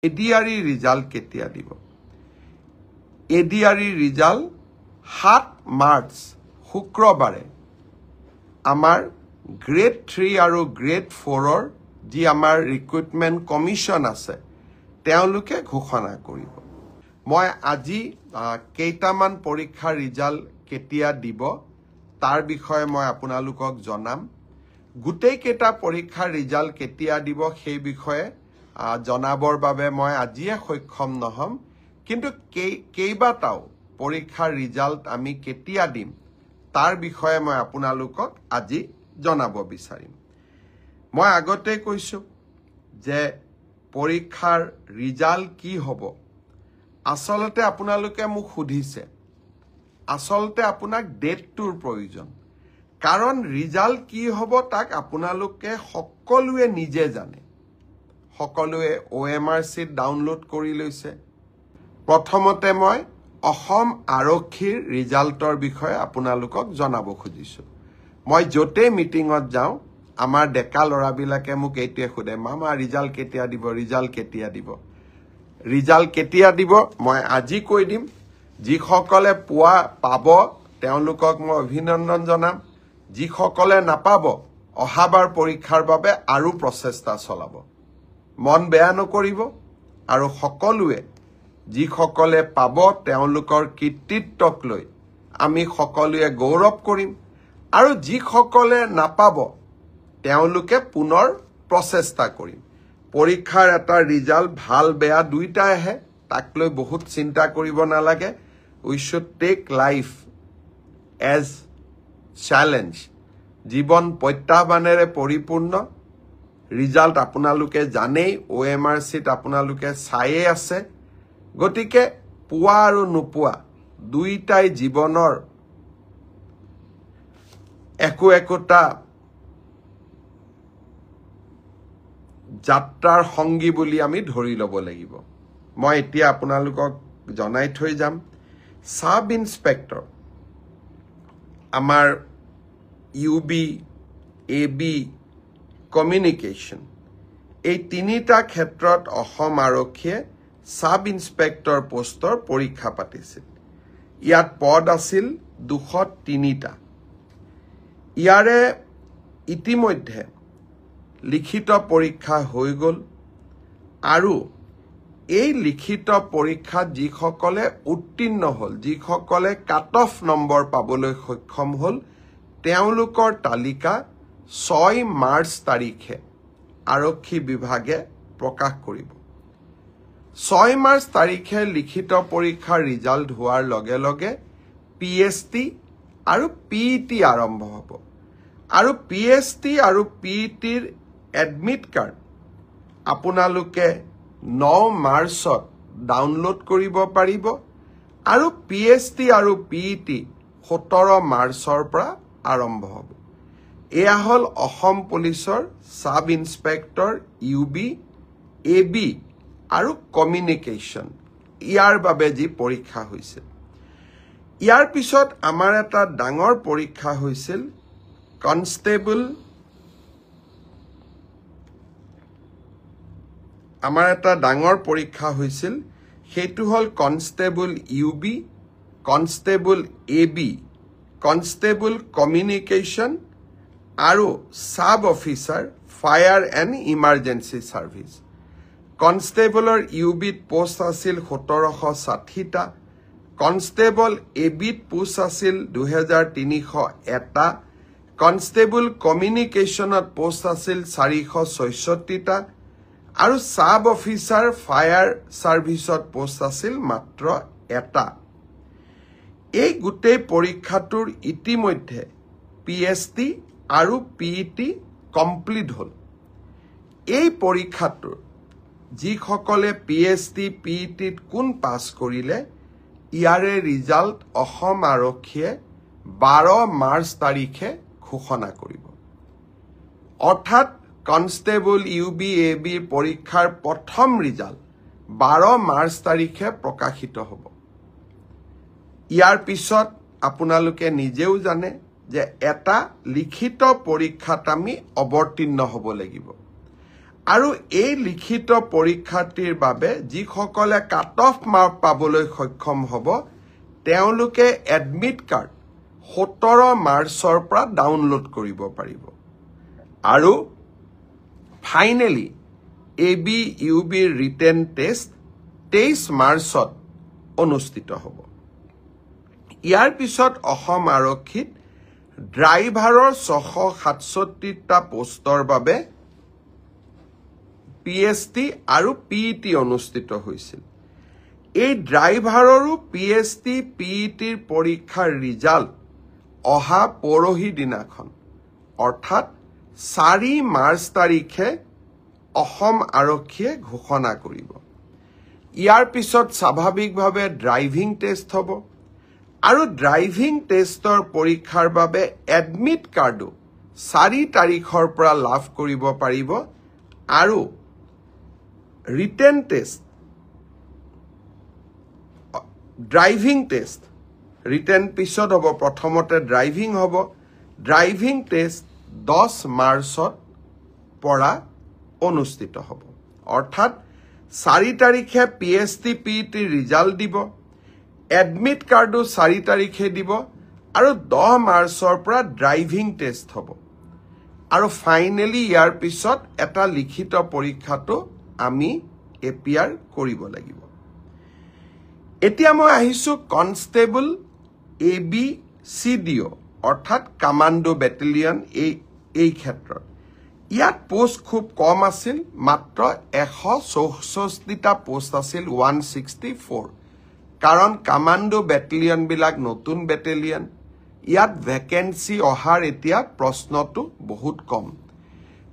ADRE result কেতিয়া দিব ADRE result 7 March শুক্ৰবাৰে আমাৰ গ্ৰেড 3 আৰু গ্ৰেড 4ৰ যি আমাৰ ৰিক্ৰুটমেণ্ট কমিশ্যন আছে তেওঁলোকে ঘোষণা কৰিব মই আজি কেইটামান পৰীক্ষাৰ ৰিজাল্ট কেতিয়া দিব তাৰ বিষয়ে মই আপোনালোকক জনাম গোটেই কেইটা পৰীক্ষাৰ ৰিজাল্ট কেতিয়া দিব সেই বিষয়ে জনাবৰ বাবে মই আজিয়ে সক্ষম নহম কিন্তু কেইবাটাও পৰীক্ষাৰ ৰিজাল্ট আমি কেতিয়া দিম তাৰ বিষয়ে মই আপোনালোকক আজি জনাব বিচাৰিম মই আগতে কৈছো যে পৰীক্ষাৰ ৰিজাল্ট কি হ'ব আসলতে আপোনালোকে মোক সুধিছে আসলতে আপোনাক ডেটটোৰ প্ৰয়োজন কাৰণ ৰিজাল্ট কি হ'ব তাক আপোনালোকে সকলোৱে নিজে জানে সকলোৱে OMR sheet ডাউনলোড কৰি লৈছে প্ৰথমতে মই অসম আৰক্ষীৰ ৰিজাল্টৰ বিষয়ে আপোনালোকক জনাব খুজিছো মই জতে মিটিংত যাও আমাৰ ডেকা লৰাবিলাকে মোক এইটোৱে খুদে মামা ৰিজাল্ট কেতিয়া দিব ৰিজাল্ট কেতিয়া দিব মই আজি কৈ দিম যিসকলে পাব তেওঁলোকক মই অভিনন্দন জনাম যিসকলে নাপাব অহাবাৰ পৰীক্ষাৰ বাবে আৰু প্ৰচেষ্টা চলাব মন বেয়া নকৰিব আৰু সকলোৱে যিসকলে পাব তেওঁলোকৰ কৃতিত্বক লৈ আমি সকলোৱে গৌৰৱ কৰিম আৰু যিসকলে নাপাব তেওঁলোকে পুনৰ প্ৰচেষ্টা কৰিম পৰীক্ষাৰ এটা ৰিজাল্ট ভাল বেয়া দুইটাই আহে তাক লৈ বহুত চিন্তা কৰিব নালাগে we should take life as challenge জীৱন প্ৰত্যাহ্বানেৰে পৰিপূৰ্ণ ৰিজাল্ট আপোনালোকে জানেই OMR sheet আপোনালোকে চাইয়ে আছে গতিকে পোৱা আৰু নোপোৱা দুইটাই জীৱনৰ একোটা যাত্ৰাৰ সংগী বুলি আমি ধৰি ল'ব লাগিব মই এতিয়া আপোনালোকক জনাই থৈ যাম সাব ইন্সপেক্টৰ আমাৰ UB AB কমিউনিকেশ্যন এই তিনিটা ক্ষেত্ৰত অসম আৰক্ষীয়ে সাব ইন্সপেক্টৰ পোষ্টৰ পৰীক্ষা পাতিছিল ইয়াত পদ আছিল 203টা ইয়াৰে ইতিমধ্যে লিখিত পৰীক্ষা হৈ গল আৰু এই লিখিত পৰীক্ষাত যিসকলে উত্তীৰ্ণ হল যিসকলে কাট অফ নম্বৰ পাবলৈ সক্ষম হল তেওঁলোকৰ তালিকা 6 মাৰ্চ তাৰিখে আৰক্ষী বিভাগে প্ৰকাশ কৰিব 6 মাৰ্চ তাৰিখে লিখিত পৰীক্ষাৰ ৰিজাল্ট হোৱাৰ লগে লগে PST আৰু PET আৰম্ভ হ'ব আৰু PST আৰু PET ৰ এডমিট কাৰ্ড আপোনালোকে 9 মাৰ্চত ডাউনলোড কৰিব পাৰিব আৰু PST আৰু PET 17 মাৰ্চৰ পৰা আৰম্ভ হ'ব এয়া হল অসম পুলিচৰ সাব ইন্সপেক্টৰ UB AB আৰু কমিউনিকেশ্যন ইয়াৰ বাবে যি পৰীক্ষা হৈছিল ইয়াৰ পিছত আমাৰ এটা ডাঙৰ পৰীক্ষা হৈছিল কনষ্টেবল সেইটো হল constable UB constable AB constable communication আৰু sub officer fire and emergency service কনষ্টেবলৰ UB ত পোষ্ট আছিল 1760টা কনষ্টেবল AB ত পোষ্ট আছিল 2301টা কনষ্টেবল কমিউনিকেশ্যনত পোষ্ট আছিল 466টা আৰু সাব অফিচাৰ ফায়াৰ সাৰ্ভিসত পোষ্ট আছিল মাত্ৰ এটা এই গোটেই পৰীক্ষাটোৰ ইতিমধ্যে PST আৰু PET কমপ্লিট হল এই পৰীক্ষাটোৰ যিসকলে PST PET ত কোন পাছ কৰিলে ইয়াৰে ৰিজাল্ট অসম আৰক্ষীয়ে 12 মাৰ্চ তাৰিখে ঘোষণা কৰিব অৰ্থাৎ কনষ্টেবল UB AB পৰীক্ষাৰ প্ৰথম ৰিজাল্ট 12 মাৰ্চ তাৰিখে প্ৰকাশিত হ'ব ইয়াৰ পিছত আপোনালোকে নিজেও জানে যে এটা লিখিত পৰীক্ষাত আমি অৱতীৰ্ণ হ'ব লাগিব আৰু এই লিখিত পৰীক্ষাৰ্থীৰ বাবে যিসকলে কাট অফ মাৰ্ক পাবলৈ সক্ষম হ'ব তেওঁলোকে এডমিট কাৰ্ড 17 মাৰ্চৰ পৰা ডাউনলোড কৰিব পাৰিব আৰু ফাইনেলি এবি ইউবি ৰিটেন টেষ্ট 23 মাৰ্চত অনুষ্ঠিত হ'ব ইয়াৰ পিছত অসম আৰক্ষীত ড্ৰাইভাৰৰ 667টা পোষ্টৰ বাবে পিএছটি আৰু পিইটি অনুষ্ঠিত হৈছিল এই ড্ৰাইভাৰৰো পিএছটি পিইটিৰ পৰীক্ষাৰ ৰিজাল্ট অহা পৰহি দিনাখন অৰ্থাৎ 4 মাৰ্চ তাৰিখে অসম আৰক্ষীয়ে ঘোষণা কৰিব ইয়াৰ পিছত স্বাভাৱিকভাৱে ড্ৰাইভিং টেষ্ট হ'ব আৰু ড্ৰাইভিং টেষ্টৰ পৰীক্ষাৰ বাবে এডমিট কাৰ্ডো 4 তাৰিখৰ পৰা লাভ কৰিব পাৰিব আৰু written test driving test written পিছত হ'ব প্ৰথমতে ড্ৰাইভিং হ'ব ড্ৰাইভিং টেষ্ট 10 মাৰ্চত পৰা অনুষ্ঠিত হ'ব অৰ্থাৎ 4 তাৰিখে পিএছটি পিইটি ৰিজাল্ট দিব এডমিট কাৰ্ডো 4 তাৰিখে দিব আৰু 10 মাৰ্চৰ পৰা ড্ৰাইভিং টেষ্ট হ'ব আৰু ফাইনেলি ইয়াৰ পিছত এটা লিখিত পৰীক্ষাটো আমি এপিআৰ কৰিব লাগিব এতিয়া মই আহিছো কনষ্টেবল এবি সিডিও অৰ্থাৎ কমান্ডো বেটেলিয়ন এই ক্ষেত্ৰত ইয়াত পোষ্ট খুব কম আছিল মাত্ৰ 164টা পোষ্ট আছিল 164 কাৰণ কমান্ডো বেটেলিয়ন বিলাক নতুন বেটেলিয়ন ইয়াত ভ্যাকেন্সি অহাৰ এতিয়া প্ৰশ্নটো বহুত কম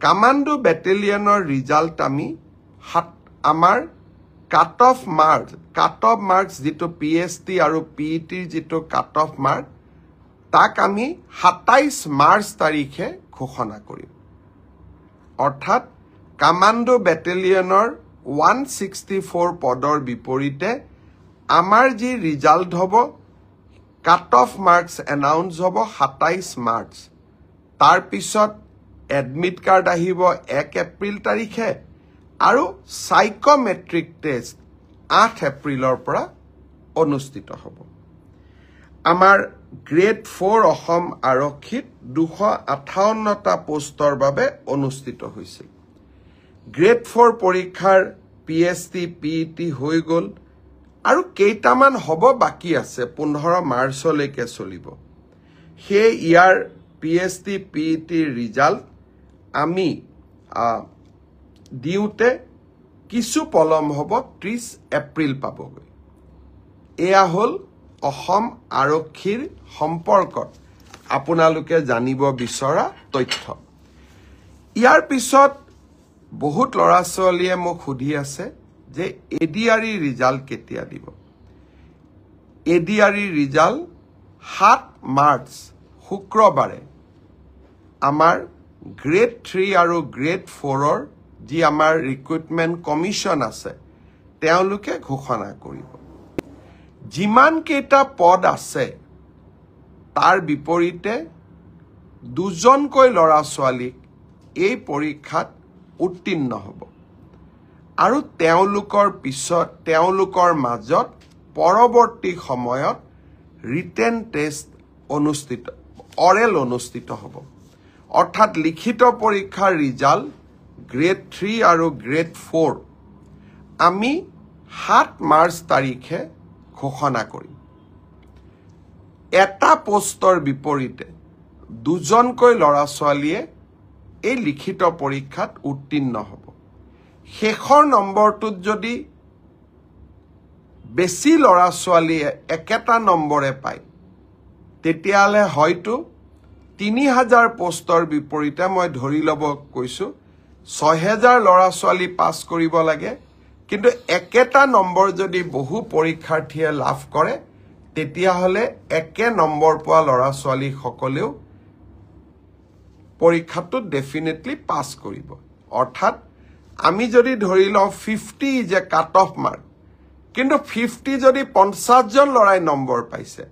কমান্ডো বেটেলিয়নৰ ৰিজাল্ট আমি আমাৰ কাট অফ মাৰ্কস যেটো পিএছটি আৰু পিইটিৰ যেটো কাট অফ মাৰ্ক তাক আমি 27 মাৰ্চ তাৰিখে ঘোষণা কৰিম অৰ্থাৎ কমান্ডো বেটেলিয়নৰ 164 পদৰ বিপৰীতে আমাৰ যি ৰিজাল্ট হ'ব কাট অফ মাৰ্কস এনাউন্স হ'ব 27 মাৰ্চ তাৰ পিছত এডমিট কাৰ্ড আহিব 1 এপ্ৰিল তাৰিখে আৰু সাইকোমেট্ৰিক টেষ্ট 8 এপ্ৰিলৰ পৰা অনুষ্ঠিত হ'ব আমাৰ গ্ৰেড 4 অসম আৰক্ষীত 258টা পোষ্টৰ বাবে অনুষ্ঠিত হৈছিল গ্ৰেড 4 পৰীক্ষাৰ পিএছটি পিইটি হৈ গ'ল আৰু কেইটামান হ'ব বাকি আছে 15 মাৰ্চলৈকে চলিব হে ইয়াৰ পিএছটি পিইটি ৰিজাল্ট আমি দিউতে কিছু পলম হ'ব 30 এপ্ৰিল পাবগৈ এয়া হ'ল অসম আৰক্ষীৰ সম্পৰ্কত আপোনালোকে জানিব বিচৰা তথ্য ইয়াৰ পিছত বহুত লৰা ছোৱালীয়ে মোক সুধি আছে যে এডিআৰই ৰিজাল্ট কেতিয়া দিব এডিআৰই ৰিজাল্ট 7 মাৰ্চ শুক্ৰবাৰে আমাৰ গ্ৰেড 3 আৰু গ্ৰেড 4ৰ যি আমাৰ ৰিক্ৰুটমেন্ট কমিশন আছে তেওঁলোকে ঘোষণা কৰিব যিমান কেইটা পদ আছে তাৰ বিপৰীতে দুজনকৈ লৰা ছোৱালীক এই পৰীক্ষাত উত্তীৰ্ণ হ'ব আৰু তেওঁলোকৰ মাজত পৰৱৰ্তী সময়ত ৰিটেন টেষ্ট অৰেল অনুষ্ঠিত হ'ব অৰ্থাৎ লিখিত পৰীক্ষাৰ ৰিজাল্ট গ্ৰেড 3 আৰু গ্ৰেড 4 আমি 7 মাৰ্চ তাৰিখে ঘোষণা কৰিম এটা পোষ্টৰ বিপৰীতে দুজনকৈ লৰা ছোৱালীয়ে এই লিখিত পৰীক্ষাত উত্তীৰ্ণ হ'ব শেষৰ নম্বৰটোত যদি বেছি লৰা ছোৱালীয়ে একেটা নম্বৰে পায় তেতিয়ালে হয়তো 3000 পোষ্টৰ বিপৰীতে মই ধৰি লব কৈছো 6000 লৰা ছোৱালী পাস কৰিব লাগে কিন্তু একেটা নম্বৰ যদি বহু পৰীক্ষাৰ্থীয়ে লাভ কৰে তেতিয়া হলে একে নম্বৰ পোৱা লৰা ছোৱালী সকলেও পৰীক্ষাটো ডেফিনেটলি পাস কৰিব অৰ্থাৎ আমি যদি ধৰি লও 50 যে কাট অফ মাৰ্ক কিন্তু 50 যদি 50 জন লৰাই নম্বৰ পাইছে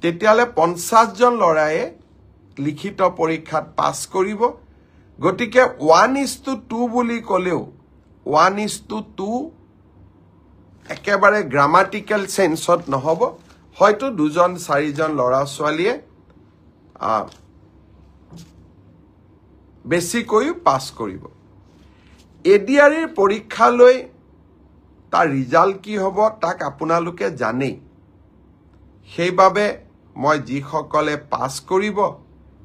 তেতিয়ালে 50 জন লৰায়ে লিখিত পৰীক্ষাত পাস কৰিব গতিকে 1:2 বুলি ক'লেও 1:2 একেবাৰে গ্ৰামাটিক্যাল সেন্সত নহব হয়তো 2-4জন ল'ৰা ছোৱালীয়ে বেছিকৈ পাছ কৰিব এডিআৰইৰ পৰীক্ষালৈ তাৰ ৰিজাল্ট কি হ'ব তাক আপোনালোকে জানেই সেইবাবে মই যিসকলে পাছ কৰিব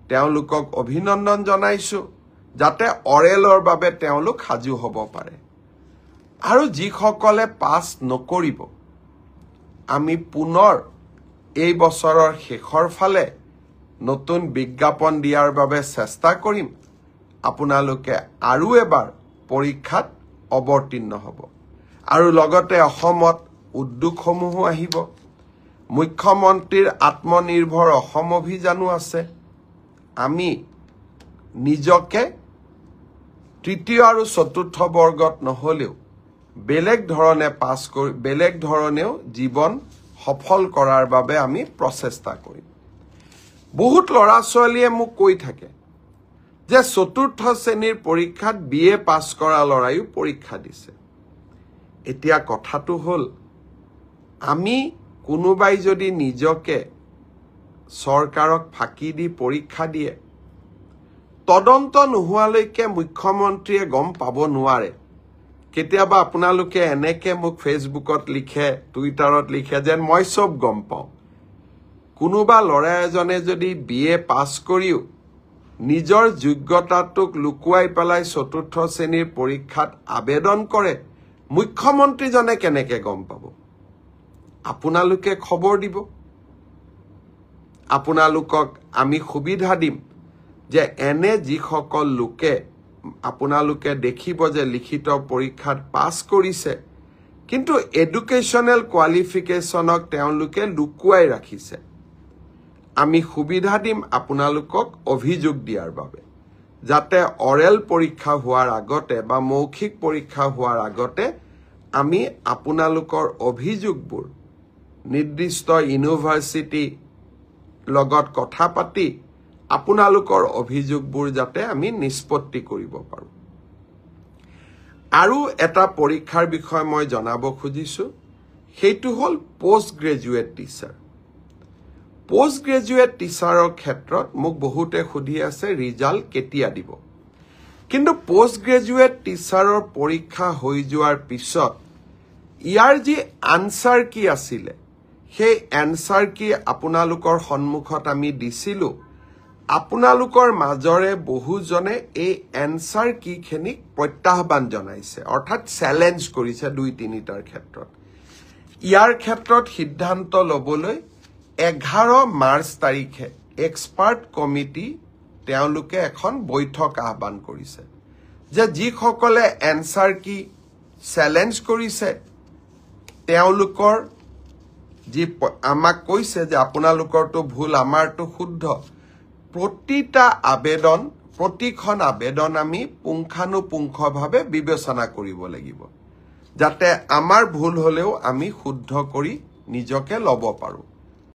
তেওঁলোকক অভিনন্দন জনাইছো যাতে অৰেলৰ বাবে তেওঁলোক সাজু হ'ব পাৰে আৰু যিসকলে পাছ নকৰিব আমি পুনৰ এই বছৰৰ শেষৰ ফালে নতুন বিজ্ঞাপন দিয়াৰ বাবে চেষ্টা কৰিম আপোনালোকে আৰু এবাৰ পৰীক্ষাত অৱতীৰ্ণ হ'ব আৰু লগতে অসমত উদ্যোগসমূহ আহিব মুখ্যমন্ত্ৰীৰ আত্মনিৰ্ভৰ অসম অভিযানো আছে আমি নিজকে তৃতীয় আৰু চতুৰ্থ বৰ্গত নহলেও বেলেগ ধৰণে পাছ কৰি বেলেগ ধৰণেও জীৱন সফল কৰাৰ বাবে আমি প্ৰচেষ্টা কৰিম বহুত ল'ৰা ছোৱালীয়ে মোক কৈ থাকে যে চতুৰ্থ শ্ৰেণীৰ পৰীক্ষাত বিএ পাছ কৰা ল'ৰাইও পৰীক্ষা দিছে এতিয়া কথাটো হ'ল আমি কোনোবাই যদি নিজকে চৰকাৰক ফাঁকি দি পৰীক্ষা দিয়ে তদন্ত নোহোৱালৈকে মুখ্যমন্ত্ৰীয়ে গম পাব নোৱাৰে কেতিয়াবা আপোনালোকে এনেকে মোক ফেচবুকত লিখে টুইটাৰত লিখে যেন মই সব গম পাওঁ কোনোবা ল'ৰা এজনে যদি বিএ পাছ কৰিও নিজৰ যোগ্যতাটোক লুকুৱাই পেলাই চতুৰ্থ শ্ৰেণীৰ পৰীক্ষাত আবেদন কৰে মুখ্যমন্ত্ৰীজনে কেনেকে গম পাব আপোনালোকে খবৰ দিব আপোনালোকক আমি সুবিধা দিম যে এনে যিসকল লোকে আপোনালোকে দেখিব যে লিখিত পৰীক্ষাত পাছ কৰিছে কিন্তু এডুকেশ্যনেল কোৱালিফিকেশ্যনক তেওঁলোকে লুকুৱাই ৰাখিছে আমি সুবিধা দিম আপোনালোকক অভিযোগ দিয়াৰ বাবে যাতে অৰেল পৰীক্ষা হোৱাৰ আগতে বা মৌখিক পৰীক্ষা হোৱাৰ আগতে আমি আপোনালোকৰ অভিযোগবোৰ নিৰ্দিষ্ট ইউনিভাৰ্চিটি লগত কথা পাতি আপোনালোকৰ অভিযোগবোৰ যাতে আমি নিষ্পত্তি কৰিব পাৰো আৰু এটা পৰীক্ষাৰ বিষয় মই জনাব খুজিছো সেইটো হ'ল post graduate teacher post graduate টিচাৰৰ ক্ষেত্ৰত মোক বহুতে সুধি আছে ৰিজাল্ট কেতিয়া দিব কিন্তু পোষ্ট গ্ৰেজুৱেট টিচাৰৰ পৰীক্ষা হৈ যোৱাৰ পিছত ইয়াৰ যি আনসাৰ কি আছিল সেই আনসাৰ কি আপোনালোকৰ সন্মুখত আমি দিছিলো আপোনালোকৰ মাজৰে বহুজনে এই আনসাৰ কি খেনিক প্ৰত্যাহ্বান জনাইছে অৰ্থাৎ চ্যালেঞ্জ কৰিছে 2-3টাৰ ক্ষেত্ৰত ইয়াৰ ক্ষেত্ৰত সিদ্ধান্ত লবলৈ 11 মাৰ্চ তাৰিখে এক্সপাৰ্ট কমিটি তেওঁলোকে এখন বৈঠক আহ্বান কৰিছে যে যিসকলে আনসাৰ কি চ্যালেঞ্জ কৰিছে তেওঁলোকৰ যি আমাক কৈছে যে আপোনালোকৰটো ভুল আমাৰটো শুদ্ধ প্ৰতিখন আবেদন আমি পুংখানুপুংখভাৱে বিবেচনা কৰিব লাগিব যাতে আমাৰ ভুল হলেও আমি শুদ্ধ কৰি নিজকে ল'ব পাৰো